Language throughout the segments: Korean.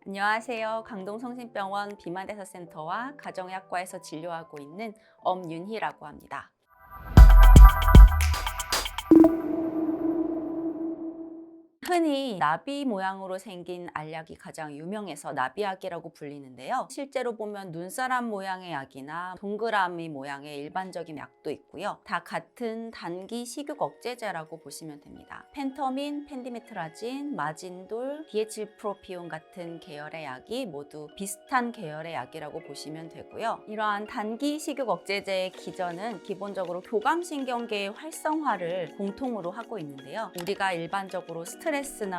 안녕하세요. 강동성심병원 비만대사센터와 가정의학과에서 진료하고 있는 엄윤희라고 합니다. 흔히 나비 모양으로 생긴 알약이 가장 유명해서 나비약이라고 불리는데요. 실제로 보면 눈사람 모양의 약이나 동그라미 모양의 일반적인 약도 있고요. 다 같은 단기 식욕 억제제라고 보시면 됩니다. 펜터민, 펜디메트라진, 마진돌, 디에틸프로피온 같은 계열의 약이 모두 비슷한 계열의 약이라고 보시면 되고요. 이러한 단기 식욕 억제제의 기전은 기본적으로 교감신경계의 활성화를 공통으로 하고 있는데요. 우리가 일반적으로 스트레스나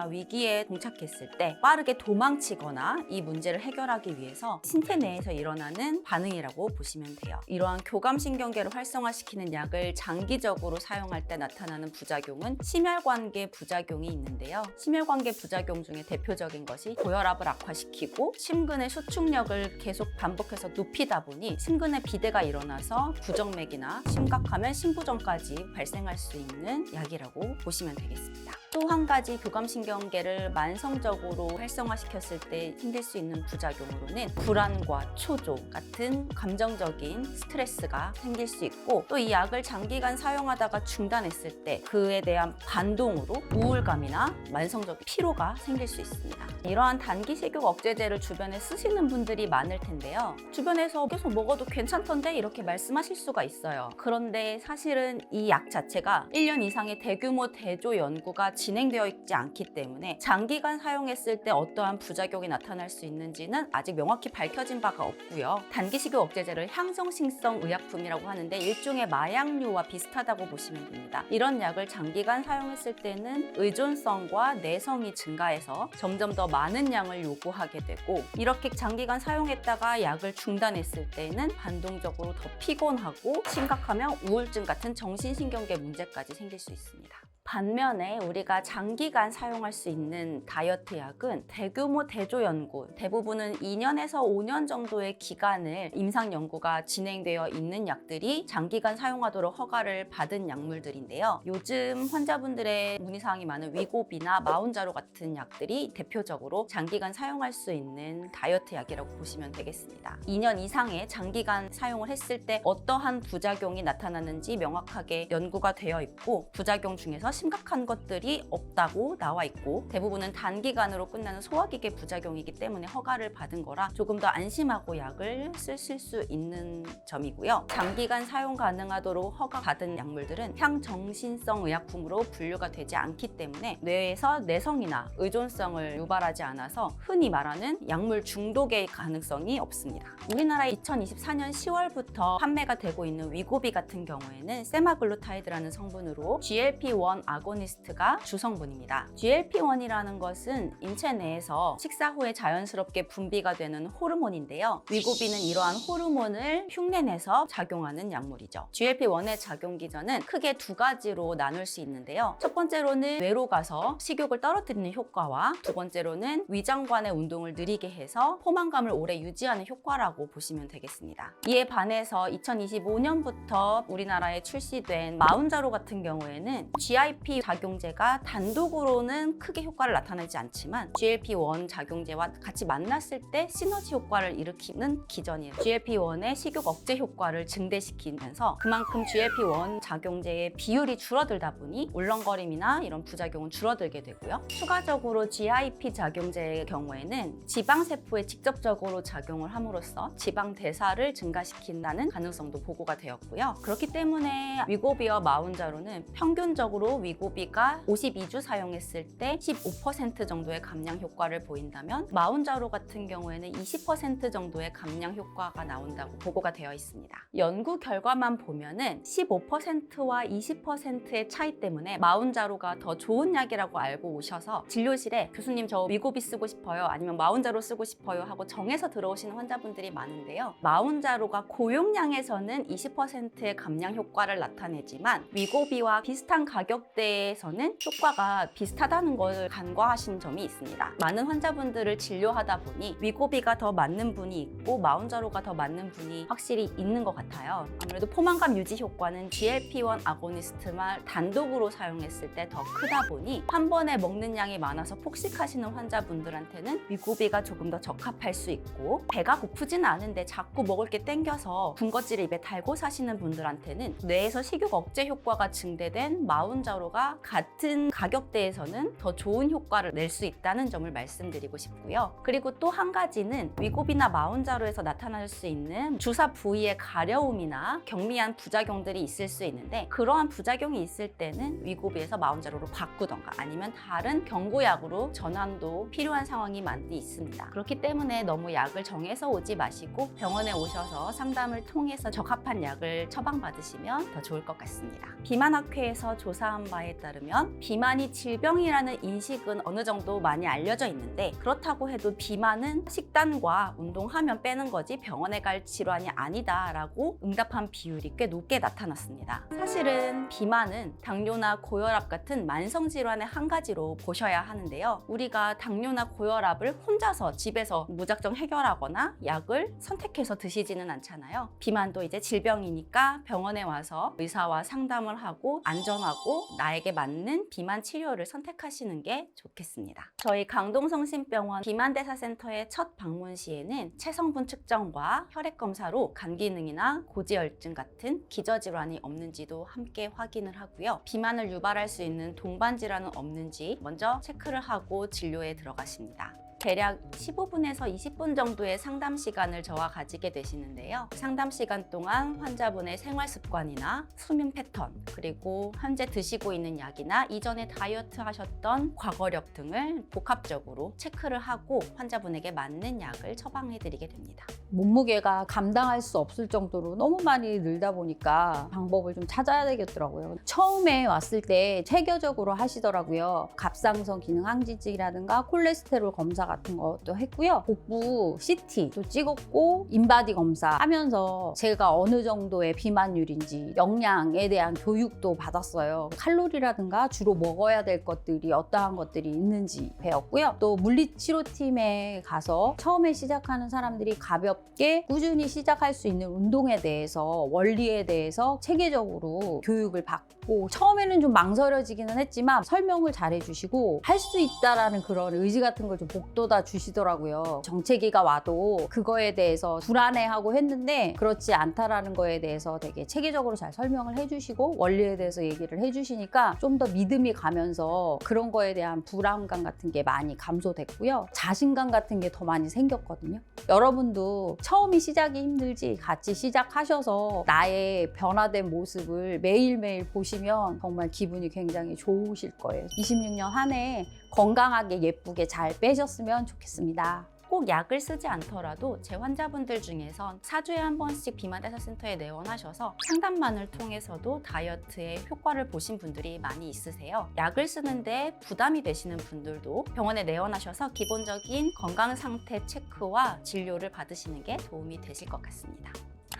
위기에 봉착했을 때 빠르게 도망치거나 이 문제를 해결하기 위해서 신체 내에서 일어나는 반응이라고 보시면 돼요. 이러한 교감신경계를 활성화시키는 약을 장기적으로 사용할 때 나타나는 부작용은 심혈관계 부작용이 있는데요. 심혈관계 부작용 중에 대표적인 것이 고혈압을 악화시키고 심근의 수축력을 계속 반복해서 높이다 보니 심근에 비대가 일어나서 부정맥이나 심각하면 심부전까지 발생할 수 있는 약이라고 보시면 되겠습니다. 또 한 가지 교감신경계를 만성적으로 활성화시켰을 때 생길 수 있는 부작용으로는 불안과 초조 같은 감정적인 스트레스가 생길 수 있고, 또 이 약을 장기간 사용하다가 중단했을 때 그에 대한 반동으로 우울감이나 만성적 피로가 생길 수 있습니다. 이러한 단기 식욕 억제제를 주변에 쓰시는 분들이 많을 텐데요. 주변에서 계속 먹어도 괜찮던데 이렇게 말씀하실 수가 있어요. 그런데 사실은 이 약 자체가 1년 이상의 대규모 대조 연구가 진행되어 있지 않기 때문에 장기간 사용했을 때 어떠한 부작용이 나타날 수 있는지는 아직 명확히 밝혀진 바가 없고요. 단기 식욕 억제제를 향정신성 의약품이라고 하는데 일종의 마약류와 비슷하다고 보시면 됩니다. 이런 약을 장기간 사용했을 때는 의존성과 내성이 증가해서 점점 더 많은 양을 요구하게 되고, 이렇게 장기간 사용했다가 약을 중단했을 때는 반동적으로 더 피곤하고 심각하면 우울증 같은 정신신경계 문제까지 생길 수 있습니다. 반면에 우리가 장기간 사용할 수 있는 다이어트 약은 대규모 대조 연구, 대부분은 2년에서 5년 정도의 기간을 임상 연구가 진행되어 있는 약들이 장기간 사용하도록 허가를 받은 약물들인데요. 요즘 환자분들의 문의사항이 많은 위고비나 마운자로 같은 약들이 대표적으로 장기간 사용할 수 있는 다이어트 약이라고 보시면 되겠습니다. 2년 이상의 장기간 사용을 했을 때 어떠한 부작용이 나타나는지 명확하게 연구가 되어 있고, 부작용 중에서 심각한 것들이 없다고 나와 있고, 대부분은 단기간으로 끝나는 소화기계 부작용이기 때문에 허가를 받은 거라 조금 더 안심하고 약을 쓰실 수 있는 점이고요. 장기간 사용 가능하도록 허가 받은 약물들은 향정신성 의약품으로 분류가 되지 않기 때문에 뇌에서 내성이나 의존성을 유발하지 않아서 흔히 말하는 약물 중독의 가능성이 없습니다. 우리나라에 2024년 10월부터 판매가 되고 있는 위고비 같은 경우에는 세마글루타이드라는 성분으로 GLP-1 아고니스트가 주성분입니다. GLP-1이라는 것은 인체 내에서 식사 후에 자연스럽게 분비가 되는 호르몬인데요. 위고비는 이러한 호르몬을 흉내내서 작용하는 약물이죠. GLP-1의 작용 기전은 크게 두 가지로 나눌 수 있는데요. 첫 번째로는 뇌로 가서 식욕을 떨어뜨리는 효과와, 두 번째로는 위장관의 운동을 느리게 해서 포만감을 오래 유지하는 효과라고 보시면 되겠습니다. 이에 반해서 2025년부터 우리나라에 출시된 마운자로 같은 경우에는 GIP 작용제가 단독으로는 크게 효과를 나타내지 않지만 GLP-1 작용제와 같이 만났을 때 시너지 효과를 일으키는 기전이에요. GLP-1의 식욕 억제 효과를 증대시키면서 그만큼 GLP-1 작용제의 비율이 줄어들다 보니 울렁거림이나 이런 부작용은 줄어들게 되고요. 추가적으로 GIP 작용제의 경우에는 지방세포에 직접적으로 작용을 함으로써 지방 대사를 증가시킨다는 가능성도 보고가 되었고요. 그렇기 때문에 위고비와 마운자로는 평균적으로 위고비가 52주 사용했을 때 15% 정도의 감량 효과를 보인다면 마운자로 같은 경우에는 20% 정도의 감량 효과가 나온다고 보고가 되어 있습니다. 연구 결과만 보면은 15%와 20%의 차이 때문에 마운자로가 더 좋은 약이라고 알고 오셔서 진료실에 교수님 저 위고비 쓰고 싶어요, 아니면 마운자로 쓰고 싶어요 하고 정해서 들어오시는 환자분들이 많은데요. 마운자로가 고용량에서는 20%의 감량 효과를 나타내지만 위고비와 비슷한 가격 가격대에서는 효과가 비슷하다는 걸 간과하신 점이 있습니다. 많은 환자분들을 진료하다 보니 위고비가 더 맞는 분이 있고 마운자로가 더 맞는 분이 확실히 있는 것 같아요. 아무래도 포만감 유지 효과는 GLP-1 아고니스트만 단독으로 사용했을 때 더 크다 보니 한 번에 먹는 양이 많아서 폭식하시는 환자분들한테는 위고비가 조금 더 적합할 수 있고, 배가 고프지는 않은데 자꾸 먹을 게 땡겨서 군것질을 입에 달고 사시는 분들한테는 뇌에서 식욕 억제 효과가 증대된 마운자로가 같은 가격대에서는 더 좋은 효과를 낼 수 있다는 점을 말씀드리고 싶고요. 그리고 또 한 가지는 위고비나 마운자로에서 나타날 수 있는 주사 부위의 가려움이나 경미한 부작용들이 있을 수 있는데, 그러한 부작용이 있을 때는 위고비에서 마운자로로 바꾸던가 아니면 다른 경구약으로 전환도 필요한 상황이 많이 있습니다. 그렇기 때문에 너무 약을 정해서 오지 마시고 병원에 오셔서 상담을 통해서 적합한 약을 처방받으시면 더 좋을 것 같습니다. 비만학회에서 조사한 바에 따르면 비만이 질병이라는 인식은 어느 정도 많이 알려져 있는데, 그렇다고 해도 비만은 식단과 운동하면 빼는 거지 병원에 갈 질환이 아니다라고 응답한 비율이 꽤 높게 나타났습니다. 사실은 비만은 당뇨나 고혈압 같은 만성 질환의 한 가지로 보셔야 하는데요. 우리가 당뇨나 고혈압을 혼자서 집에서 무작정 해결하거나 약을 선택해서 드시지는 않잖아요. 비만도 이제 질병이니까 병원에 와서 의사와 상담을 하고 안전하고 나에게 맞는 비만 치료를 선택하시는 게 좋겠습니다. 저희 강동성심병원 비만대사센터의 첫 방문 시에는 체성분 측정과 혈액 검사로 간 기능이나 고지혈증 같은 기저질환이 없는지도 함께 확인을 하고요. 비만을 유발할 수 있는 동반 질환은 없는지 먼저 체크를 하고 진료에 들어가십니다. 대략 15분에서 20분 정도의 상담 시간을 저와 가지게 되시는데요. 상담 시간 동안 환자분의 생활 습관이나 수면 패턴, 그리고 현재 드시고 있는 약이나 이전에 다이어트 하셨던 과거력 등을 복합적으로 체크를 하고 환자분에게 맞는 약을 처방해 드리게 됩니다. 몸무게가 감당할 수 없을 정도로 너무 많이 늘다 보니까 방법을 좀 찾아야 되겠더라고요. 처음에 왔을 때 체계적으로 하시더라고요. 갑상선 기능 항진증이라든가 콜레스테롤 검사 같은 것도 했고요. 복부 CT도 찍었고 인바디 검사 하면서 제가 어느 정도의 비만율인지 영양에 대한 교육도 받았어요. 칼로리라든가 주로 먹어야 될 것들이 어떠한 것들이 있는지 배웠고요. 또 물리치료팀에 가서 처음에 시작하는 사람들이 가볍게 꾸준히 시작할 수 있는 운동에 대해서, 원리에 대해서 체계적으로 교육을 받고, 처음에는 좀 망설여지기는 했지만 설명을 잘 해주시고 할 수 있다라는 그런 의지 같은 걸 좀 북돋아 주시더라고요. 정체기가 와도 그거에 대해서 불안해하고 했는데 그렇지 않다라는 거에 대해서 되게 체계적으로 잘 설명을 해주시고 원리에 대해서 얘기를 해주시니까 좀 더 믿음이 가면서 그런 거에 대한 불안감 같은 게 많이 감소됐고요. 자신감 같은 게 더 많이 생겼거든요. 여러분도 처음이 시작이 힘들지 같이 시작하셔서 나의 변화된 모습을 매일매일 보시면 정말 기분이 굉장히 좋으실 거예요. 26년 한 해 건강하게 예쁘게 잘 빼셨으면 좋겠습니다. 꼭 약을 쓰지 않더라도 제 환자분들 중에선 4주에 한 번씩 비만대사센터에 내원하셔서 상담만을 통해서도 다이어트에 효과를 보신 분들이 많이 있으세요. 약을 쓰는데 부담이 되시는 분들도 병원에 내원하셔서 기본적인 건강 상태 체크와 진료를 받으시는 게 도움이 되실 것 같습니다.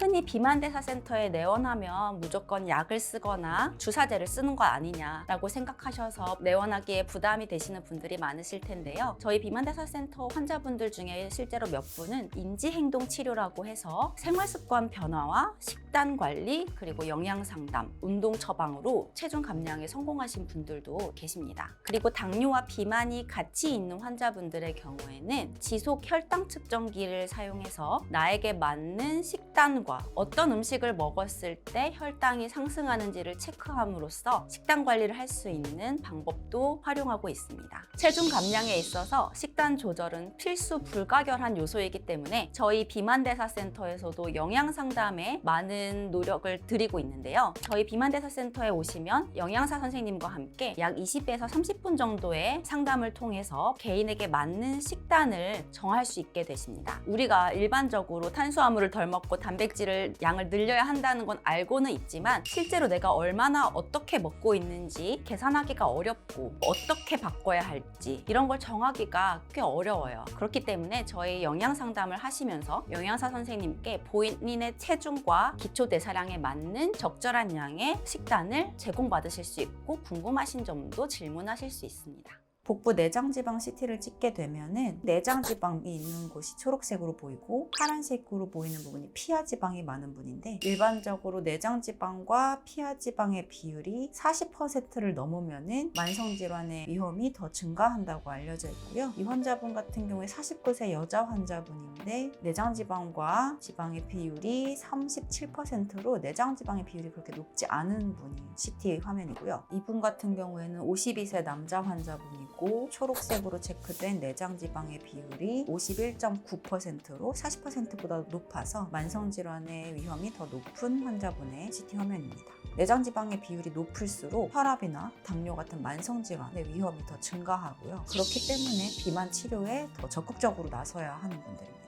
흔히 비만대사센터에 내원하면 무조건 약을 쓰거나 주사제를 쓰는 거 아니냐라고 생각하셔서 내원하기에 부담이 되시는 분들이 많으실 텐데요. 저희 비만대사센터 환자분들 중에 실제로 몇 분은 인지행동치료라고 해서 생활습관 변화와 식단 관리, 그리고 영양상담, 운동 처방으로 체중 감량에 성공하신 분들도 계십니다. 그리고 당뇨와 비만이 같이 있는 환자분들의 경우에는 지속 혈당 측정기를 사용해서 나에게 맞는 식단과 어떤 음식을 먹었을 때 혈당이 상승하는지를 체크함으로써 식단 관리를 할 수 있는 방법도 활용하고 있습니다. 체중 감량에 있어서 식단 조절은 필수 불가결한 요소이기 때문에 저희 비만대사센터에서도 영양상담에 많은 노력을 드리고 있는데요. 저희 비만대사센터에 오시면 영양사 선생님과 함께 약 20에서 30분 정도의 상담을 통해서 개인에게 맞는 식단을 정할 수 있게 되십니다. 우리가 일반적으로 탄수화물을 덜 먹고 단백질 단백질을 양을 늘려야 한다는 건 알고는 있지만 실제로 내가 얼마나 어떻게 먹고 있는지 계산하기가 어렵고 어떻게 바꿔야 할지 이런 걸 정하기가 꽤 어려워요. 그렇기 때문에 저희 영양 상담을 하시면서 영양사 선생님께 본인의 체중과 기초 대사량에 맞는 적절한 양의 식단을 제공받으실 수 있고 궁금하신 점도 질문하실 수 있습니다. 복부 내장지방 CT를 찍게 되면은 내장지방이 있는 곳이 초록색으로 보이고 파란색으로 보이는 부분이 피하지방이 많은 분인데, 일반적으로 내장지방과 피하지방의 비율이 40%를 넘으면은 만성질환의 위험이 더 증가한다고 알려져 있고요. 이 환자분 같은 경우에 49세 여자 환자분인데 내장지방과 지방의 비율이 37%로 내장지방의 비율이 그렇게 높지 않은 분이 CT 화면이고요. 이분 같은 경우에는 52세 남자 환자분이고 초록색으로 체크된 내장지방의 비율이 51.9%로 40%보다 높아서 만성질환의 위험이 더 높은 환자분의 CT 화면입니다. 내장지방의 비율이 높을수록 혈압이나 당뇨 같은 만성질환의 위험이 더 증가하고요. 그렇기 때문에 비만 치료에 더 적극적으로 나서야 하는 분들입니다.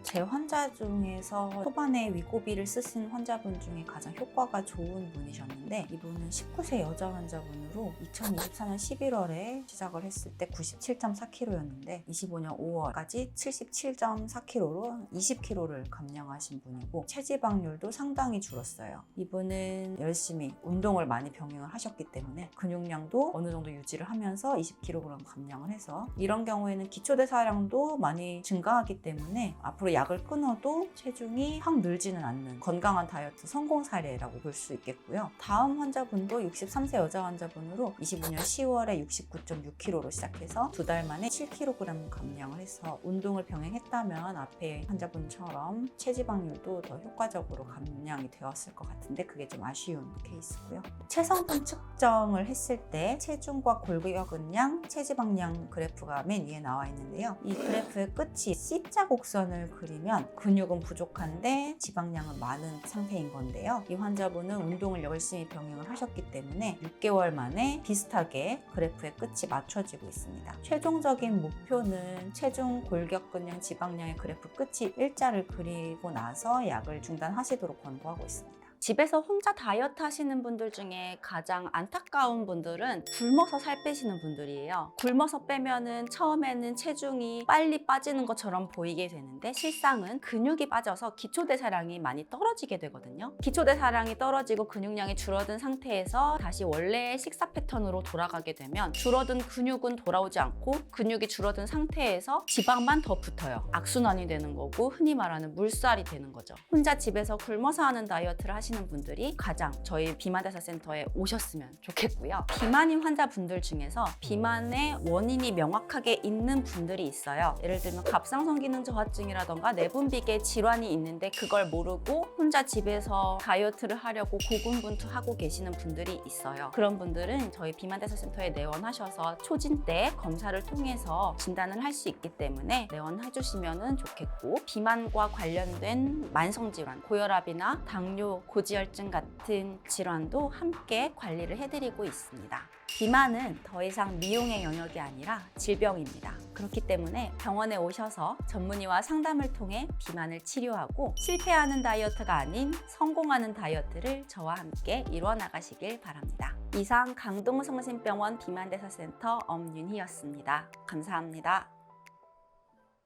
제 환자 중에서 초반에 위고비를 쓰신 환자분 중에 가장 효과가 좋은 분이셨는데, 이분은 19세 여자 환자분으로 2024년 11월에 시작을 했을 때 97.4kg였는데 25년 5월까지 77.4kg로 20kg를 감량하신 분이고 체지방률도 상당히 줄었어요. 이분은 열심히 운동을 많이 병행을 하셨기 때문에 근육량도 어느 정도 유지를 하면서 20kg 감량을 해서, 이런 경우에는 기초대사량도 많이 증가하기 때문에 앞으로 약을 끊어도 체중이 확 늘지는 않는 건강한 다이어트 성공 사례라고 볼 수 있겠고요. 다음 환자분도 63세 여자 환자분으로 25년 10월에 69.6kg로 시작해서 2달 만에 7kg 감량을 해서 운동을 병행했다면 앞에 환자분처럼 체지방률도 더 효과적으로 감량이 되었을 것 같은데 그게 좀 아쉬운 케이스고요. 체성분 측정을 했을 때 체중과 골격근량, 체지방량 그래프가 맨 위에 나와 있는데요. 이 그래프의 끝이 C자 곡선을 그리면 근육은 부족한데 지방량은 많은 상태인 건데요. 이 환자분은 운동을 열심히 병행을 하셨기 때문에 6개월 만에 비슷하게 그래프의 끝이 맞춰지고 있습니다. 최종적인 목표는 체중, 골격근량, 지방량의 그래프 끝이 일자를 그리고 나서 약을 중단하시도록 권고하고 있습니다. 집에서 혼자 다이어트 하시는 분들 중에 가장 안타까운 분들은 굶어서 살 빼시는 분들이에요. 굶어서 빼면은 처음에는 체중이 빨리 빠지는 것처럼 보이게 되는데 실상은 근육이 빠져서 기초대사량이 많이 떨어지게 되거든요. 기초대사량이 떨어지고 근육량이 줄어든 상태에서 다시 원래의 식사 패턴으로 돌아가게 되면 줄어든 근육은 돌아오지 않고 근육이 줄어든 상태에서 지방만 더 붙어요. 악순환이 되는 거고 흔히 말하는 물살이 되는 거죠. 혼자 집에서 굶어서 하는 다이어트를 하시는 분들이 가장 저희 비만대사센터에 오셨으면 좋겠고요. 비만인 환자분들 중에서 비만의 원인이 명확하게 있는 분들이 있어요. 예를 들면 갑상선 기능 저하증이라던가 내분비계 질환이 있는데 그걸 모르고 혼자 집에서 다이어트를 하려고 고군분투하고 계시는 분들이 있어요. 그런 분들은 저희 비만대사센터에 내원하셔서 초진 때 검사를 통해서 진단을 할 수 있기 때문에 내원해 주시면 좋겠고, 비만과 관련된 만성질환, 고혈압이나 당뇨, 고지혈증 같은 질환도 함께 관리를 해드리고 있습니다. 비만은 더 이상 미용의 영역이 아니라 질병입니다. 그렇기 때문에 병원에 오셔서 전문의와 상담을 통해 비만을 치료하고 실패하는 다이어트가 아닌 성공하는 다이어트를 저와 함께 이루어 나가시길 바랍니다. 이상 강동성심병원 비만대사센터 엄윤희였습니다. 감사합니다.